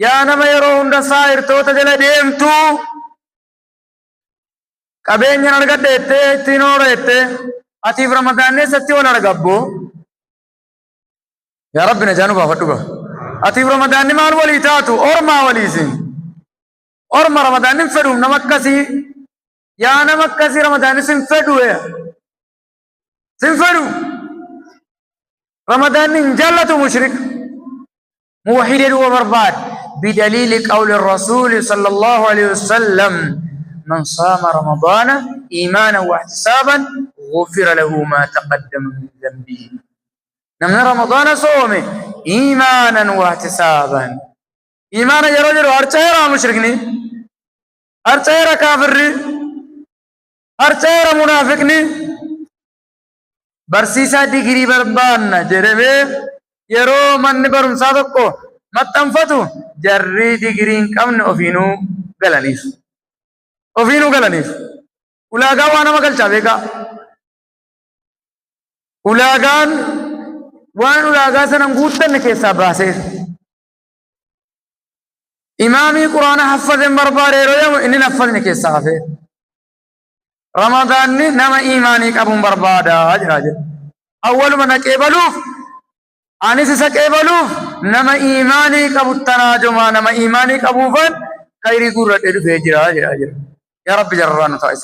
yaa nama yeroo hunda saayirtoota jala deemtu qabeenyan argadhe jettee ittiin oora jettee atiif ramadaanni eessatti ol argabboo yaa rabbi na jaanu baafadhu gaa atiif ramadaanni maal walii taatu ormaa waliisin orma ramadaanni hin fedhuuf nama akkasii yaa nama akkasii ramadaanni sin fedhu sin fedhu ramadaanni hin jaallatu mushrik موحد وبرباد بدليل قول الرسول صلى الله عليه وسلم من صام رمضان إيمانا واحتسابا غفر له ما تقدم من ذنبه نمن رمضان صومه إيمانا واحتسابا إيمانا يا رجل أرتيرا مشركني أرتيرا كافرني أرتيرا منافقني برسيسا ديگري بربان جربه yeroo manni barumsaa tokko maxxanfatu jarri digiriin qabne ofiinuu galaniif ulaagaa waa nama galchaa beekaa ulaagaan waan ulaagaa sanan guuttanne keessaa baaseef imaamii quraana haffazen barbaade yeroo yamu inni haffazne keessaa hafee ramadaanni nama imaanii qabuun barbaadaa jiraa jedha awwaluma naqee baluuf anis isa qeebaluuf nama iimaanii qabu tanaajumaa nama iimaanii qabuufan khayrii gurradhe dhufee jira yaa rabbi jarraa nu taa'is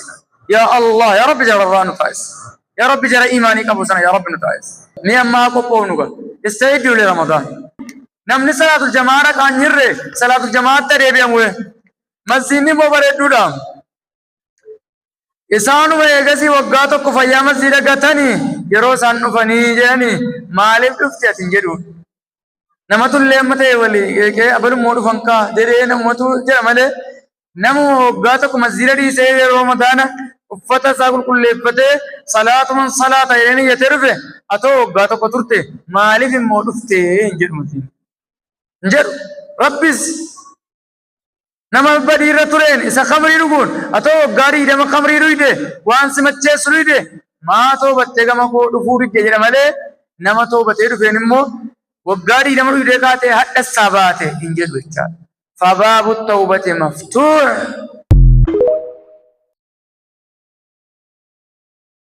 yaa Allah yaa rabbi jarraa nu taa'is yaa rabbi jara iimaanii qabu sana yaa rabbi nu taa'is ni ammaa qophoofnu gaa istayiddu li ramadaan namni salaatul jamaa dhaqaan jirre salaatul jamaatti deebi'amu masjiidni immoo bareedduudha isaanuma eegasii waggaa tokko fayyaa masjiida gatanii yeroo isaan dhufanii jedhanii maaliif dhufti atin jedhu namatu illee amma ta'e walii eegee abalummoo dhufan kaa jedhee namatu jedha malee nama waggaa tokko masjiida dhiisee yeroo ramadaana uffata isaa qulqulleeffatee salaatuman salaata jedhanii iyyatee dhufe atoo waggaa tokko turte maaliif immoo dhufte hin jedhu rabbis nama badiirra tureen isa khamrii dhuguun atoo waggaa diidama khamrii dhuyde waan si macheessu dhuyde maa toobattee gama koo dhufuu didde jedha malee nama toobatee dhufeen immoo waggaa diidama dhuyde kaatee hadhassaa baate hin jedhu jechaadha. Fabaabu tawbati maftuux